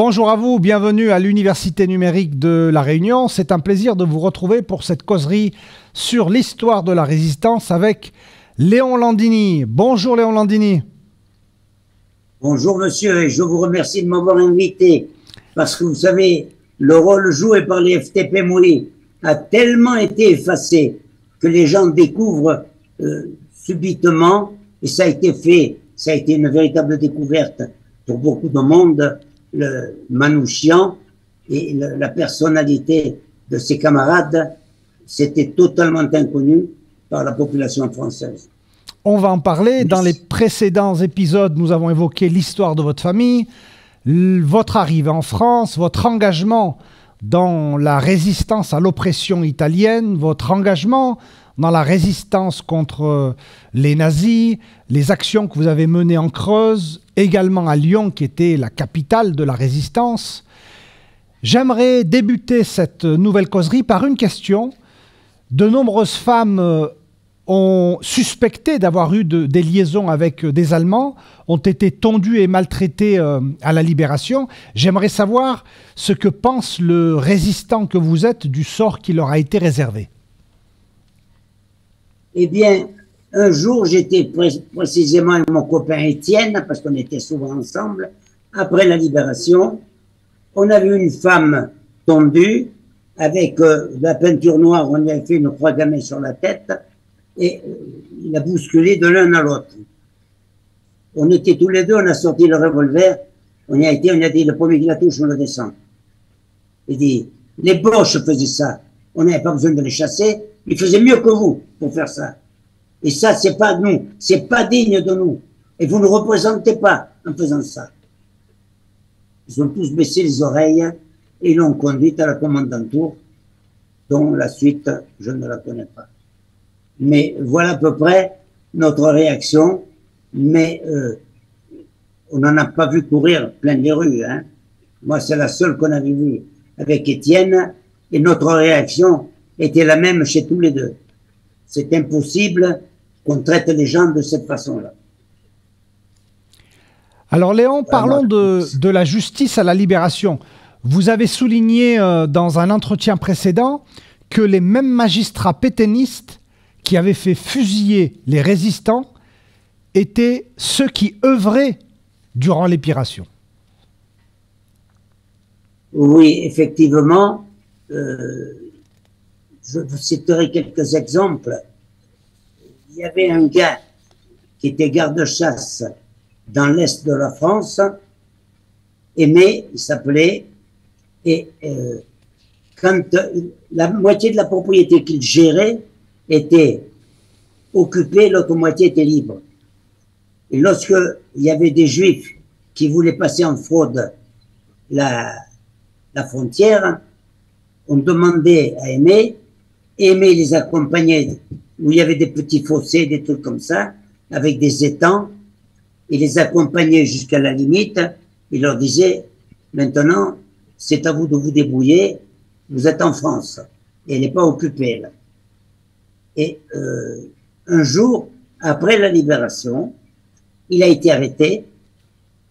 Bonjour à vous, bienvenue à l'Université numérique de La Réunion. C'est un plaisir de vous retrouver pour cette causerie sur l'histoire de la résistance avec Léon Landini. Bonjour Léon Landini. Bonjour monsieur, et je vous remercie de m'avoir invité parce que vous savez, le rôle joué par les FTP Mouli a tellement été effacé que les gens découvrent subitement, et ça a été fait, ça a été une véritable découverte pour beaucoup de monde, le Manouchian et la personnalité de ses camarades, c'était totalement inconnu par la population française. On va en parler. Dans les précédents épisodes, nous avons évoqué l'histoire de votre famille, votre arrivée en France, votre engagement dans la résistance à l'oppression italienne, votre engagement dans la résistance contre les nazis, les actions que vous avez menées en Creuse, également à Lyon, qui était la capitale de la résistance. J'aimerais débuter cette nouvelle causerie par une question. De nombreuses femmes ont suspecté d'avoir eu des liaisons avec des Allemands, ont été tondues et maltraitées à la Libération. J'aimerais savoir ce que pense le résistant que vous êtes du sort qui leur a été réservé. Eh bien, un jour, j'étais précisément avec mon copain Étienne, parce qu'on était souvent ensemble, après la Libération. On a vu une femme tondue, avec de la peinture noire, on lui a fait une croix gammée sur la tête, et il a bousculé de l'un à l'autre. On était tous les deux, on a sorti le revolver, on y a été, on a dit, le premier qui la touche, on le descend. Il dit, les Boches faisaient ça, on n'avait pas besoin de les chasser, ils faisaient mieux que vous pour faire ça. Et ça, c'est pas nous, c'est pas digne de nous. Et vous ne représentez pas en faisant ça. Ils ont tous baissé les oreilles et l'ont conduite à la commandanture, dont la suite, je ne la connais pas. Mais voilà à peu près notre réaction, mais on n'en a pas vu courir plein les rues. Hein. Moi, c'est la seule qu'on avait vue avec Étienne, et notre réaction était la même chez tous les deux. C'est impossible qu'on traite les gens de cette façon-là. Alors Léon, parlons de la justice à la Libération. Vous avez souligné dans un entretien précédent que les mêmes magistrats pétainistes qui avaient fait fusiller les résistants étaient ceux qui œuvraient durant l'épiration. Oui, effectivement. Je vous citerai quelques exemples. Il y avait un gars qui était garde-chasse dans l'est de la France, Aimé, il s'appelait, et quand la moitié de la propriété qu'il gérait était occupée, l'autre moitié était libre. Et lorsque il y avait des Juifs qui voulaient passer en fraude la frontière, on demandait à Aimé les accompagnait où il y avait des petits fossés, des trucs comme ça, avec des étangs, il les accompagnait jusqu'à la limite, il leur disait, maintenant, c'est à vous de vous débrouiller, vous êtes en France, et elle n'est pas occupée, là. Et un jour, après la Libération, il a été arrêté,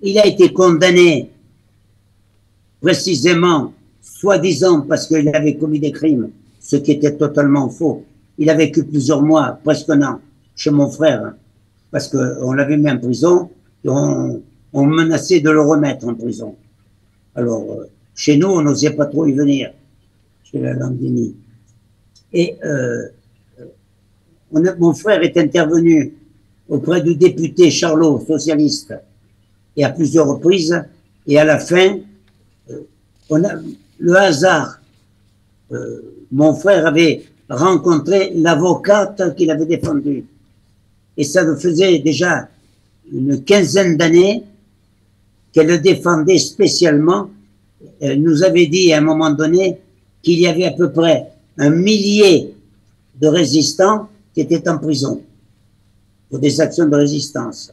il a été condamné, précisément, soi-disant parce qu'il avait commis des crimes, ce qui était totalement faux. Il a vécu plusieurs mois, presque un an, chez mon frère, hein, parce qu'on l'avait mis en prison, et on menaçait de le remettre en prison. Alors, chez nous, on n'osait pas trop y venir, chez la Landini. Et mon frère est intervenu auprès du député Charlot, socialiste, et à plusieurs reprises, et à la fin, on a le hasard. Mon frère avait rencontré l'avocate qu'il avait défendue. Et ça le faisait déjà une quinzaine d'années qu'elle le défendait spécialement. Elle nous avait dit à un moment donné qu'il y avait à peu près 1 millier de résistants qui étaient en prison pour des actions de résistance.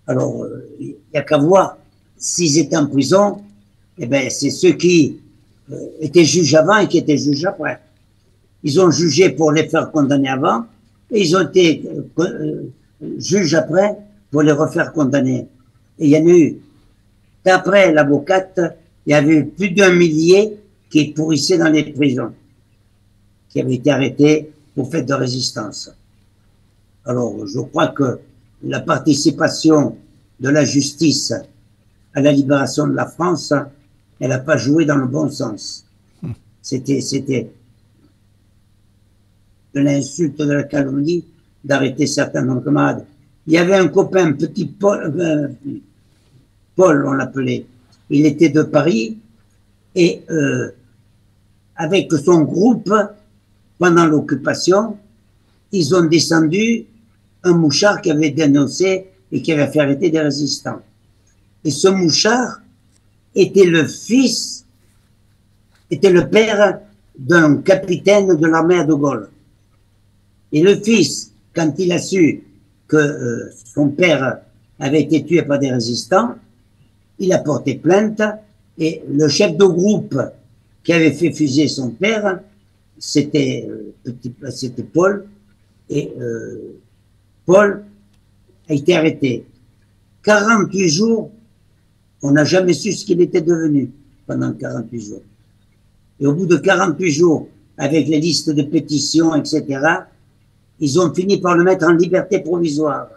Alors, il n'y a qu'à voir, s'ils étaient en prison, eh ben, c'est ceux qui étaient juges avant et qui étaient juges après. Ils ont jugé pour les faire condamner avant, et ils ont été juges après pour les refaire condamner. Et il y en a eu d'après l'avocate, il y avait eu plus d'un millier qui pourrissaient dans les prisons, qui avaient été arrêtés pour fait de résistance. Alors, je crois que la participation de la justice à la libération de la France, elle n'a pas joué dans le bon sens. C'était de l'insulte, de la calomnie, d'arrêter certains de nos camarades. Il y avait un copain, petit Paul, Paul on l'appelait, il était de Paris, et avec son groupe, pendant l'occupation, ils ont descendu un mouchard qui avait dénoncé et qui avait fait arrêter des résistants. Et ce mouchard était le père d'un capitaine de l'armée de Gaulle. Et le fils, quand il a su que son père avait été tué par des résistants, il a porté plainte et le chef de groupe qui avait fait fusiller son père, c'était Paul, et Paul a été arrêté. 48 jours, on n'a jamais su ce qu'il était devenu pendant 48 jours. Et au bout de 48 jours, avec les listes de pétitions, etc., ils ont fini par le mettre en liberté provisoire.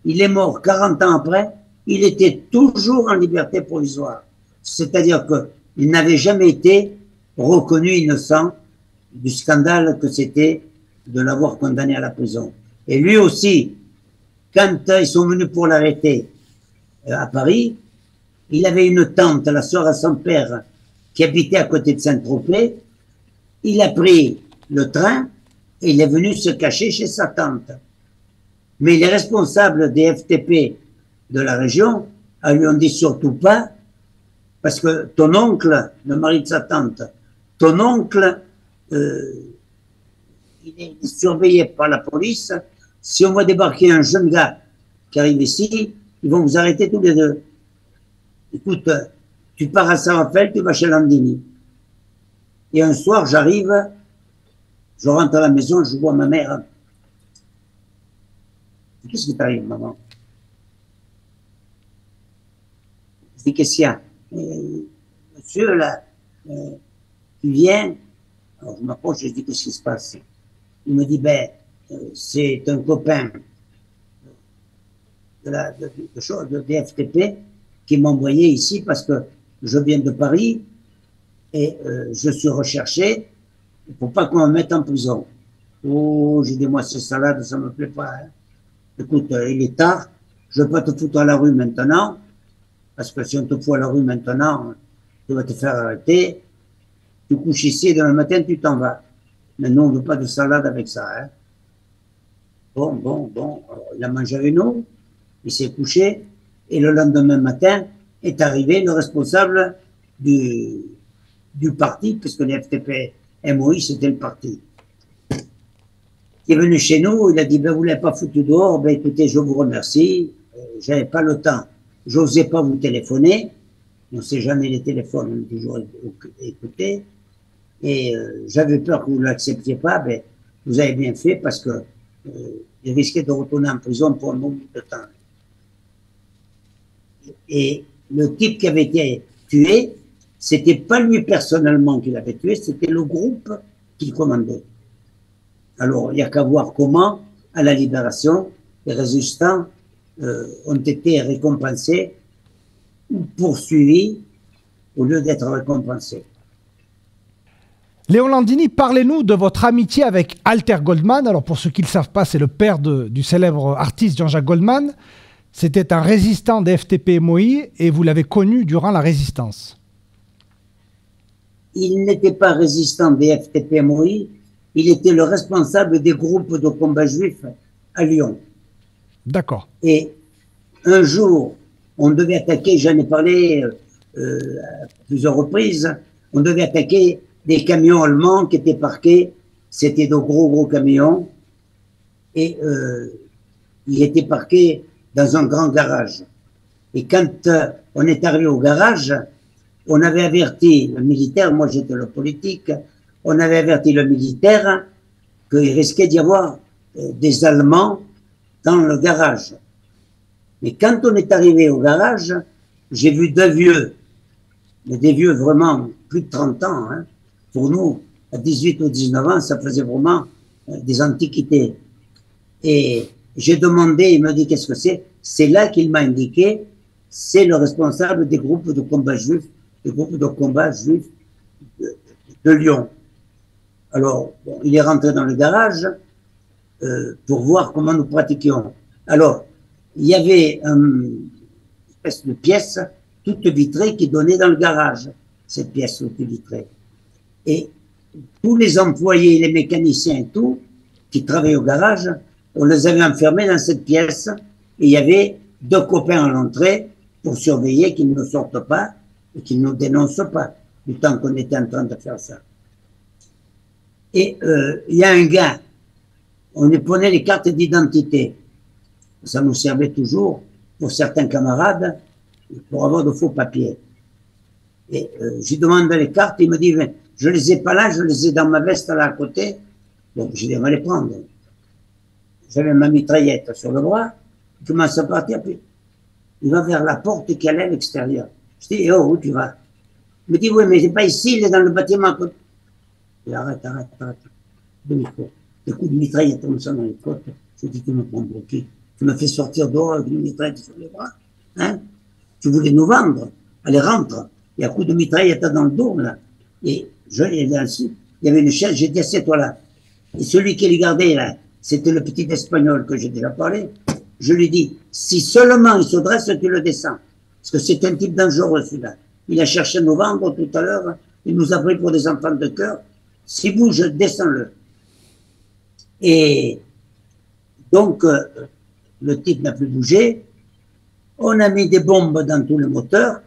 Il est mort 40 ans après, il était toujours en liberté provisoire. C'est-à-dire qu'il n'avait jamais été reconnu innocent du scandale que c'était de l'avoir condamné à la prison. Et lui aussi, quand ils sont venus pour l'arrêter à Paris, il avait une tante, la sœur à son père, qui habitait à côté de Saint-Tropez. Il a pris le train et il est venu se cacher chez sa tante. Mais les responsables des FTP de la région lui ont dit surtout pas, parce que ton oncle, le mari de sa tante, ton oncle, il est surveillé par la police. Si on voit débarquer un jeune gars qui arrive ici, ils vont vous arrêter tous les deux. Écoute, tu pars à Saint-Raphaël, tu vas chez Landini. Et un soir, j'arrive, je rentre à la maison, je vois ma mère. Qu'est-ce qui t'arrive, maman? Je dis, qu'est-ce qu'il y a? Monsieur, là, tu viens? Alors, je m'approche, je dis, qu'est-ce qui se passe? Il me dit, ben, c'est un copain de FTP qui m'a envoyé ici parce que je viens de Paris et je suis recherché pour pas qu'on me mette en prison. Oh, j'ai dit, moi, ces salades, ça me plaît pas. Hein. Écoute, il est tard, je vais pas te foutre à la rue maintenant, parce que si on te fout à la rue maintenant, tu vas te faire arrêter, tu couches ici et demain matin, tu t'en vas. Mais nous, on veut pas de salade avec ça. Hein. Bon. Alors, il a mangé avec nous, il s'est couché, et le lendemain matin est arrivé le responsable du parti, puisque les FTP MOI, c'était le parti. Il est venu chez nous, il a dit, ben, vous ne l'avez pas foutu dehors, ben, écoutez, je vous remercie, j'avais pas le temps, j'osais pas vous téléphoner, on ne sait jamais les téléphones, on est toujours écoutés, et j'avais peur que vous ne l'acceptiez pas, ben, vous avez bien fait, parce que il risquait de retourner en prison pour un moment de temps. Et le type qui avait été tué, c'était pas lui personnellement qui l'avait tué, c'était le groupe qu'il commandait. Alors, il n'y a qu'à voir comment, à la libération, les résistants ont été récompensés ou poursuivis au lieu d'être récompensés. Léon Landini, parlez-nous de votre amitié avec Alter Goldman. Alors, pour ceux qui ne le savent pas, c'est le père du célèbre artiste Jean-Jacques Goldman. C'était un résistant des FTP-MOI et vous l'avez connu durant la résistance. Il n'était pas résistant des FTP-MOI, il était le responsable des groupes de combat juifs à Lyon. D'accord. Et un jour, on devait attaquer, j'en ai parlé à plusieurs reprises, on devait attaquer des camions allemands qui étaient parqués, c'était de gros camions, et ils étaient parqués dans un grand garage. Et quand on est arrivé au garage, on avait averti le militaire, moi j'étais le politique, on avait averti le militaire qu'il risquait d'y avoir des Allemands dans le garage. Mais quand on est arrivé au garage, j'ai vu deux vieux, mais des vieux vraiment plus de 30 ans. Hein. Pour nous, à 18 ou 19 ans, ça faisait vraiment des antiquités. Et j'ai demandé, il m'a dit qu'est-ce que c'est. C'est là qu'il m'a indiqué, c'est le responsable des groupes de combat juifs, des groupes de combat juifs de Lyon. Alors, bon, il est rentré dans le garage pour voir comment nous pratiquions. Alors, il y avait une espèce de pièce toute vitrée qui donnait dans le garage, cette pièce toute vitrée. Et tous les employés, les mécaniciens et tout, qui travaillaient au garage, on les avait enfermés dans cette pièce et il y avait deux copains à l'entrée pour surveiller qu'ils ne sortent pas et qu'ils ne nous dénoncent pas du temps qu'on était en train de faire ça. Et il y a un gars, on lui prenait les cartes d'identité. Ça nous servait toujours pour certains camarades pour avoir de faux papiers. Et je lui demande les cartes, il me dit, je les ai pas là, je les ai dans ma veste là à côté. Donc je vais les prendre. J'avais ma mitraillette sur le bras, il commence à partir, puis il va vers la porte qui allait à l'extérieur. Je dis, oh, où tu vas? Il me dit, oui, mais c'est pas ici, il est dans le bâtiment. Il arrête. Demi-côte. Des coups de mitraillette comme ça dans les côtes. Je dis, tu me prends pour qui? Tu me fais sortir dehors avec une mitraillette sur les bras. Hein? Tu voulais nous vendre. Allez, rentre. Il y a un coup de mitraillette dans le dos, là. Et je l'ai là-dessus. Il y avait une chaise, j'ai dit, assieds-toi là. Et celui qui les gardait, là, c'était le petit espagnol que j'ai déjà parlé. Je lui dis, si seulement il se dresse, tu le descends. Parce que c'est un type dangereux, celui-là. Il a cherché à nous vendre tout à l'heure. Il nous a pris pour des enfants de cœur. Si bouge, descends-le. Et donc, le type n'a plus bougé. On a mis des bombes dans tous les moteurs.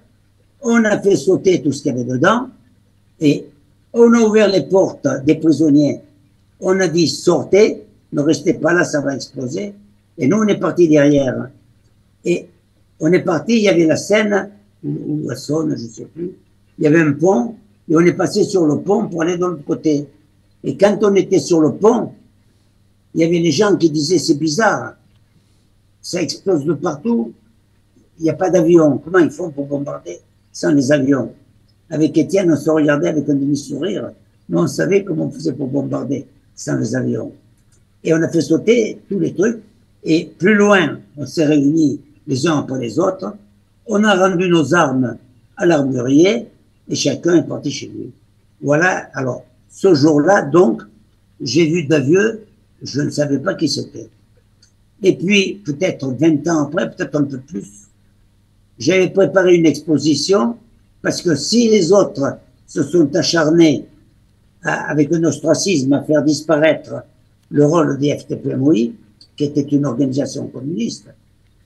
On a fait sauter tout ce qu'il y avait dedans. Et on a ouvert les portes des prisonniers. On a dit, sortez, ne restez pas là, ça va exploser. Et nous, on est partis derrière. Et on est parti, il y avait la Seine, ou la Saône, je ne sais plus. Il y avait un pont, et on est passé sur le pont pour aller de l'autre côté. Et quand on était sur le pont, il y avait les gens qui disaient, c'est bizarre, ça explose de partout, il n'y a pas d'avion. Comment ils font pour bombarder sans les avions? Avec Étienne, on se regardait avec un demi-sourire. Nous, on savait comment on faisait pour bombarder sans les avions. Et on a fait sauter tous les trucs. Et plus loin, on s'est réunis les uns après les autres. On a rendu nos armes à l'armurier et chacun est parti chez lui. Voilà. Alors, ce jour-là, donc, j'ai vu deux vieux, je ne savais pas qui c'était. Et puis, peut-être 20 ans après, peut-être un peu plus, j'avais préparé une exposition parce que si les autres se sont acharnés avec un ostracisme à faire disparaître le rôle des FTP-MOI, qui était une organisation communiste,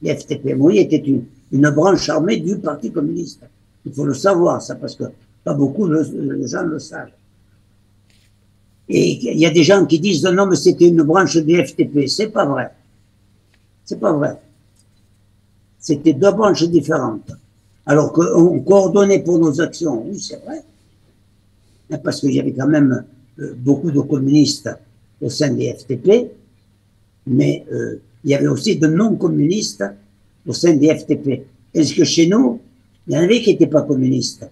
les FTP-MOI était une branche armée du Parti communiste. Il faut le savoir, ça, parce que pas beaucoup de gens le savent. Et il y a des gens qui disent non, mais c'était une branche du FTP. C'est pas vrai. C'est pas vrai. C'était deux branches différentes. Alors qu'on coordonnait pour nos actions, oui, c'est vrai. Parce qu'il y avait quand même beaucoup de communistes au sein des FTP, mais il y avait aussi de non-communistes au sein des FTP. Est-ce que chez nous, il y en avait qui n'étaient pas communistes.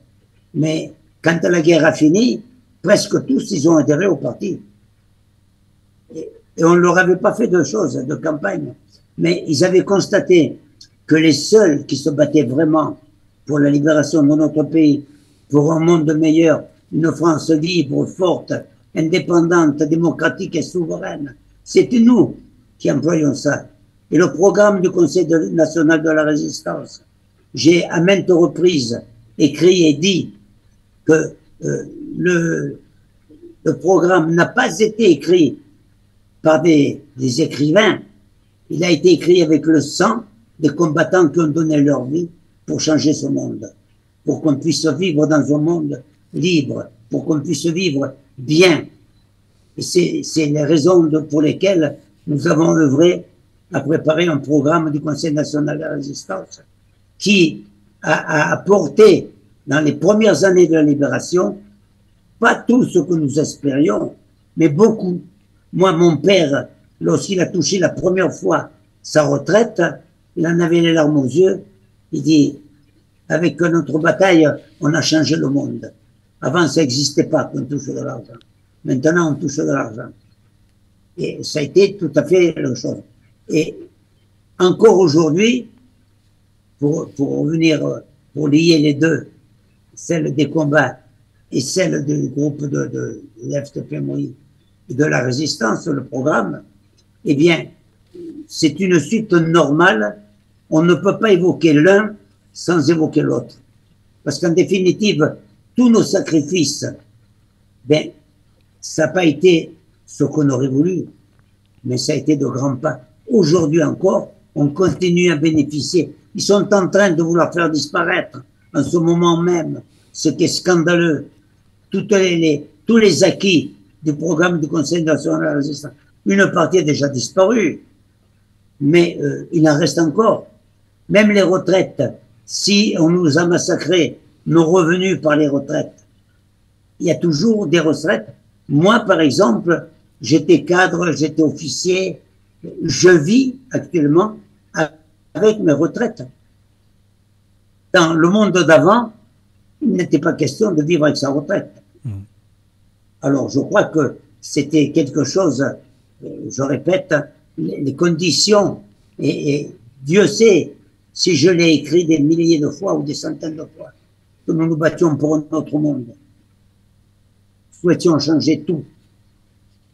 Mais quand la guerre a fini, presque tous, ils ont adhéré au parti. Et on ne leur avait pas fait de choses, de campagne. Mais ils avaient constaté que les seuls qui se battaient vraiment pour la libération de notre pays, pour un monde meilleur, une France libre, forte, indépendante, démocratique et souveraine, c'était nous qui employions ça. Et le programme du Conseil national de la résistance, j'ai à maintes reprises écrit et dit que le programme n'a pas été écrit par des écrivains, il a été écrit avec le sang des combattants qui ont donné leur vie pour changer ce monde, pour qu'on puisse vivre dans un monde libre, pour qu'on puisse vivre bien. Et c'est les raisons pour lesquelles nous avons œuvré à préparer un programme du Conseil national de la résistance qui a apporté dans les premières années de la libération, pas tout ce que nous espérions, mais beaucoup. Moi, mon père, lorsqu'il a touché la première fois sa retraite, il en avait les larmes aux yeux. Il dit, avec notre bataille, on a changé le monde. Avant, ça n'existait pas qu'on touche de l'argent. Maintenant, on touche de l'argent. Et ça a été tout à fait la chose. Et encore aujourd'hui, pour revenir, pour lier les deux, celle des combats et celle du groupe de l'FTP-MOI et de la résistance, le programme, eh bien, c'est une suite normale. On ne peut pas évoquer l'un sans évoquer l'autre. Parce qu'en définitive, tous nos sacrifices, ben, ça n'a pas été ce qu'on aurait voulu, mais ça a été de grands pas. Aujourd'hui encore, on continue à bénéficier. Ils sont en train de vouloir faire disparaître, en ce moment même, ce qui est scandaleux, tous les acquis du programme du Conseil national de la résistance. Une partie a déjà disparu, mais il en reste encore. Même les retraites, si on nous a massacré nos revenus par les retraites, il y a toujours des retraites. Moi, par exemple, j'étais cadre, j'étais officier, je vis actuellement avec mes retraites. Dans le monde d'avant, il n'était pas question de vivre avec sa retraite. Alors, je crois que c'était quelque chose, je répète, les conditions, et Dieu sait si je l'ai écrit des milliers de fois ou des centaines de fois, que nous nous battions pour un autre monde. Nous souhaitions changer tout.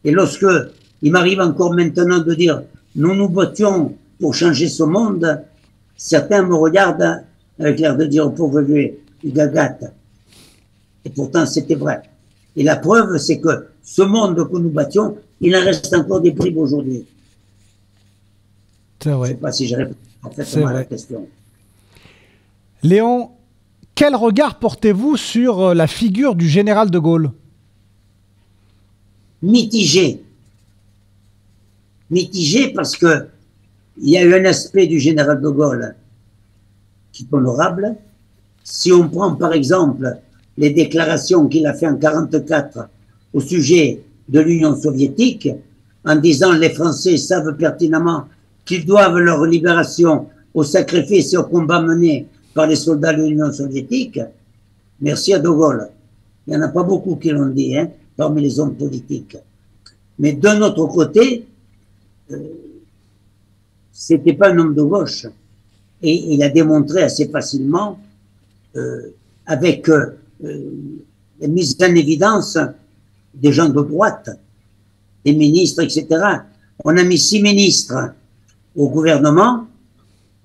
Et lorsque il m'arrive encore maintenant de dire nous nous battions pour changer ce monde, certains me regardent avec l'air de dire pauvre vieux, il gagate. Et pourtant c'était vrai. Et la preuve, c'est que ce monde que nous battions, il en reste encore des bribes aujourd'hui. C'est vrai. Je ne sais pas si j'ai répondu parfaitement à la question. Léon, quel regard portez-vous sur la figure du général de Gaulle? Mitigé. Mitigé parce que il y a eu un aspect du général de Gaulle qui est honorable. Si on prend par exemple les déclarations qu'il a fait en 1944 au sujet de l'Union soviétique, en disant les Français savent pertinemment qu'ils doivent leur libération au sacrifice et au combat mené par les soldats de l'Union soviétique, merci à de Gaulle. Il n'y en a pas beaucoup qui l'ont dit, hein, parmi les hommes politiques. Mais d'un autre côté, c'était pas un homme de gauche. Et il a démontré assez facilement, avec la mise en évidence des gens de droite, des ministres, etc. On a mis 6 ministres au gouvernement,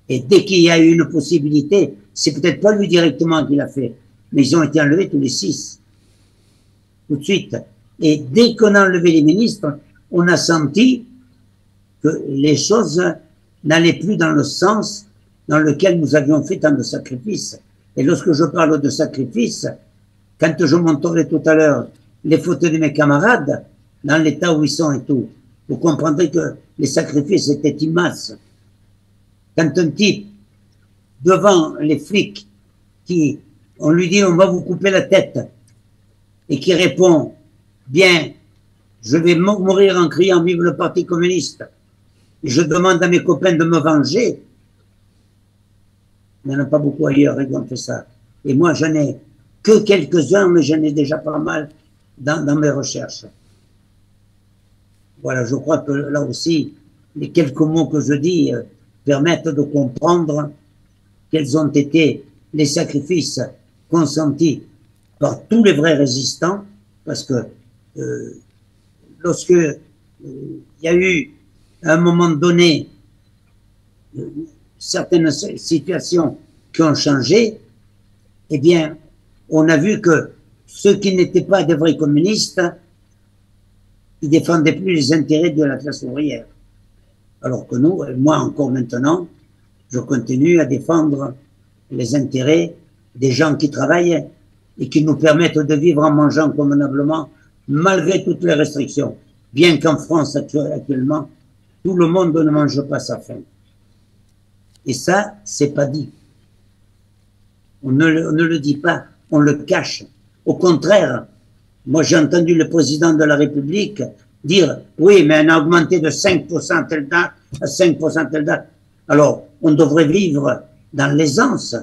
et dès qu'il y a eu une possibilité, c'est peut-être pas lui directement qui l'a fait, mais ils ont été enlevés tous les 6, tout de suite. Et dès qu'on a enlevé les ministres, on a senti que les choses n'allaient plus dans le sens dans lequel nous avions fait tant de sacrifices. Et lorsque je parle de sacrifices, quand je montrerai tout à l'heure les photos de mes camarades, dans l'état où ils sont et tout, vous comprendrez que les sacrifices étaient immenses. Quand un type, devant les flics, on lui dit on va vous couper la tête, et qui répond bien, je vais mourir en criant vive le Parti communiste, et je demande à mes copains de me venger. Il n'y en a pas beaucoup ailleurs qui ont fait ça. Et moi, j'en ai que quelques-uns, mais j'en ai déjà pas mal dans mes recherches. Voilà, je crois que là aussi, les quelques mots que je dis permettent de comprendre quels ont été les sacrifices consentis par tous les vrais résistants, parce que lorsque il y a eu à un moment donné certaines situations qui ont changé, eh bien, on a vu que ceux qui n'étaient pas des vrais communistes, ils défendaient plus les intérêts de la classe ouvrière. Alors que nous, moi encore maintenant, je continue à défendre les intérêts des gens qui travaillent et qui nous permettent de vivre en mangeant convenablement, malgré toutes les restrictions. Bien qu'en France, actuellement, tout le monde ne mange pas sa faim. Et ça, c'est pas dit. On ne le dit pas, on le cache. Au contraire, moi j'ai entendu le président de la République dire « Oui, mais on a augmenté de 5% telle date à 5% telle date. » Alors, on devrait vivre dans l'aisance,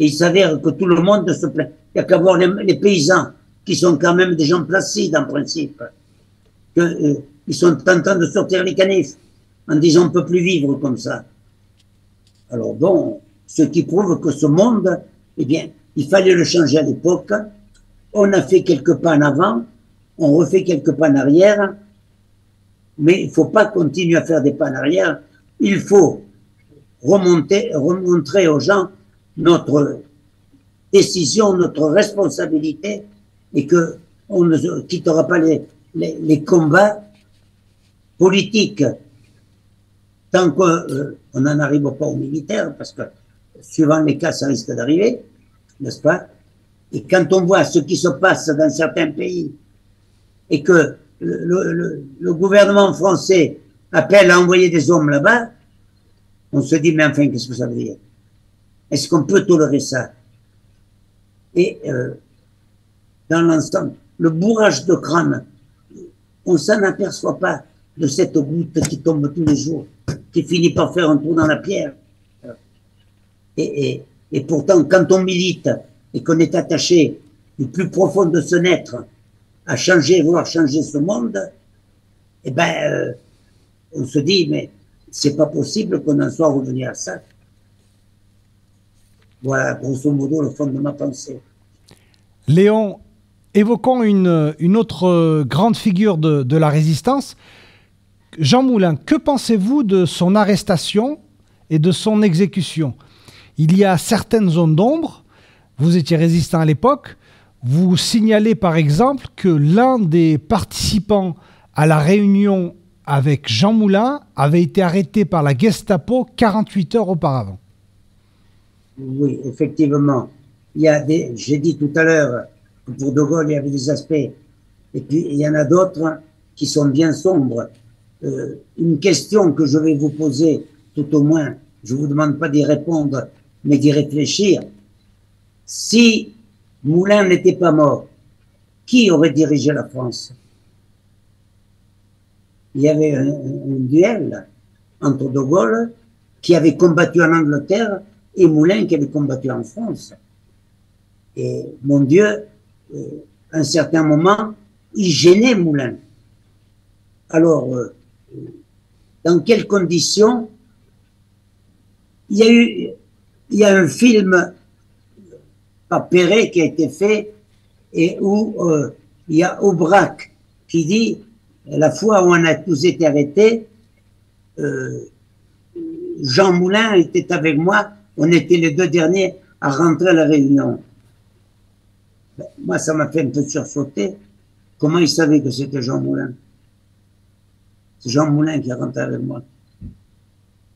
Et il s'avère que tout le monde se plaint. Il n'y a qu'à voir les paysans, qui sont quand même des gens placides en principe. Ils sont en train de sortir les canifs, en disant on ne peut plus vivre comme ça. Alors bon, ce qui prouve que ce monde, eh bien, il fallait le changer à l'époque. On a fait quelques pas en avant, on refait quelques pas en arrière, mais il ne faut pas continuer à faire des pas en arrière. Il faut remontrer aux gens notre décision, notre responsabilité, et qu'on ne quittera pas les combats politiques tant qu'on n'en arrive pas aux militaires, parce que suivant les cas, ça risque d'arriver, n'est-ce pas? Et quand on voit ce qui se passe dans certains pays et que le gouvernement français appelle à envoyer des hommes là-bas, on se dit, mais enfin, qu'est-ce que ça veut dire? Est-ce qu'on peut tolérer ça? Et dans l'ensemble, le bourrage de crâne, on ne s'en aperçoit pas de cette goutte qui tombe tous les jours, qui finit par faire un trou dans la pierre. Et pourtant, quand on milite et qu'on est attaché du plus profond de son être à changer, vouloir changer ce monde, eh ben, on se dit, mais c'est pas possible qu'on en soit revenu à ça. Voilà, grosso modo, le fond de ma pensée. Léon, évoquons une autre grande figure de la résistance. Jean Moulin, que pensez-vous de son arrestation et de son exécution? Il y a certaines zones d'ombre, vous étiez résistant à l'époque, vous signalez par exemple que l'un des participants à la réunion avec Jean Moulin avait été arrêté par la Gestapo 48 heures auparavant. Oui, effectivement. J'ai dit tout à l'heure que pour De Gaulle, il y avait des aspects. Et puis, il y en a d'autres qui sont bien sombres. Une question que je vais vous poser, tout au moins, je ne vous demande pas d'y répondre, mais d'y réfléchir. Si Moulin n'était pas mort, qui aurait dirigé la France? Il y avait un duel entre De Gaulle, qui avait combattu en Angleterre, et Moulin qui avait combattu en France. Et mon Dieu, à un certain moment, il gênait Moulin. Alors, dans quelles conditions? Il y a un film par Perret qui a été fait et où il y a Aubrac qui dit la fois où on a tous été arrêtés, Jean Moulin était avec moi, on était les deux derniers à rentrer à la Réunion. Ben, moi, ça m'a fait un peu sursauter. Comment il savait que c'était Jean Moulin? C'est Jean Moulin qui est rentré avec moi.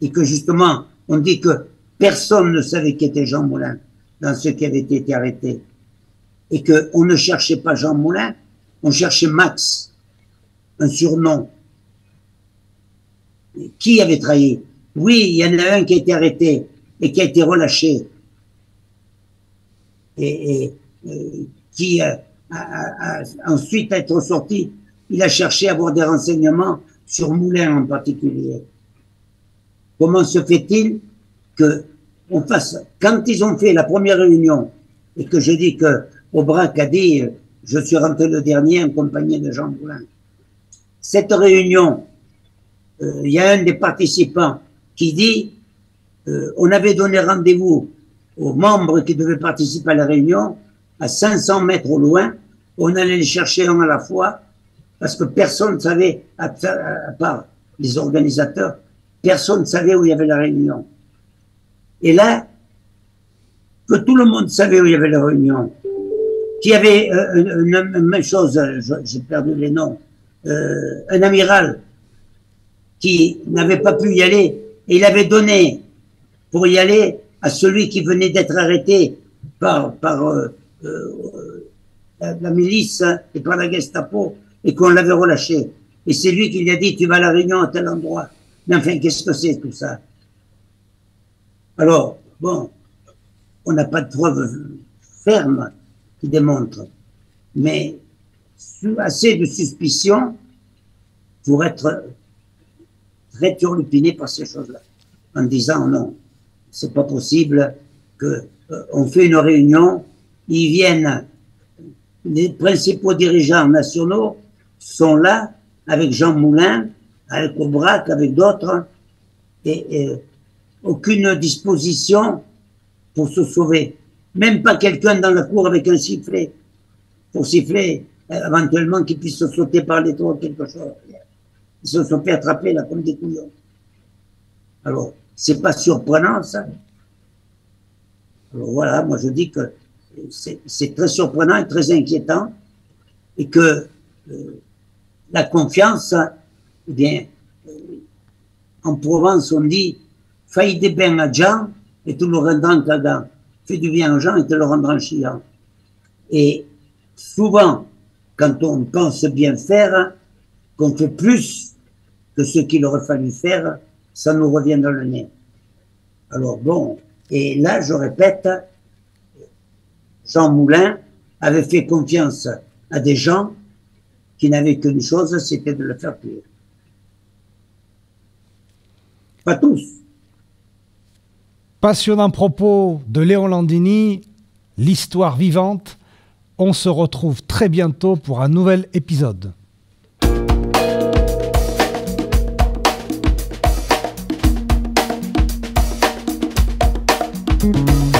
Et que justement, on dit que personne ne savait qui était Jean Moulin dans ceux qui avaient été arrêtés. Et qu'on ne cherchait pas Jean Moulin, on cherchait Max, un surnom. Qui avait trahi? Oui, il y en a un qui a été arrêté et qui a été relâché. Et qui ensuite à être sorti, il a cherché à avoir des renseignements sur Moulin en particulier. Comment se fait-il que on fasse, quand ils ont fait la première réunion, et que je dis que Aubrac a dit, je suis rentré le dernier en compagnie de Jean Moulin. Cette réunion, il y a un des participants qui dit, on avait donné rendez-vous aux membres qui devaient participer à la réunion, à 500 mètres au loin, on allait les chercher un à la fois, parce que personne ne savait, à part les organisateurs, personne ne savait où il y avait la réunion. Et là, que tout le monde savait où il y avait la réunion, qu'il y avait une même chose, j'ai perdu les noms, un amiral qui n'avait pas pu y aller, et il avait donné pour y aller à celui qui venait d'être arrêté par la milice et par la Gestapo, et qu'on l'avait relâché. Et c'est lui qui lui a dit, tu vas à la Réunion à tel endroit. Mais enfin, qu'est-ce que c'est tout ça? Alors, bon, on n'a pas de preuves fermes qui démontrent, mais assez de suspicion pour être très turlupiné par ces choses-là, en disant non, c'est pas possible que on fait une réunion, ils viennent, les principaux dirigeants nationaux sont là, avec Jean Moulin, avec Aubrac, avec d'autres, et aucune disposition pour se sauver. Même pas quelqu'un dans la cour avec un sifflet, pour siffler, éventuellement qu'il puisse se sauter par les toits, quelque chose. Ils se sont fait attraper là comme des couillons. Alors, c'est pas surprenant ça. Alors voilà, moi je dis que c'est très surprenant et très inquiétant, et que la confiance, eh bien, en Provence on dit « Fais des bains à Jean et tu le rendras cagant. Fais du bien aux gens et te le rendront chiant. » Et souvent, quand on pense bien faire, qu'on fait plus que ce qu'il aurait fallu faire, ça nous revient dans le nez. Alors bon, et là, je répète, Jean Moulin avait fait confiance à des gens qui n'avaient qu'une chose, c'était de le faire tuer. Pas tous. Passionnant propos de Léon Landini, l'histoire vivante. On se retrouve très bientôt pour un nouvel épisode. Thank you.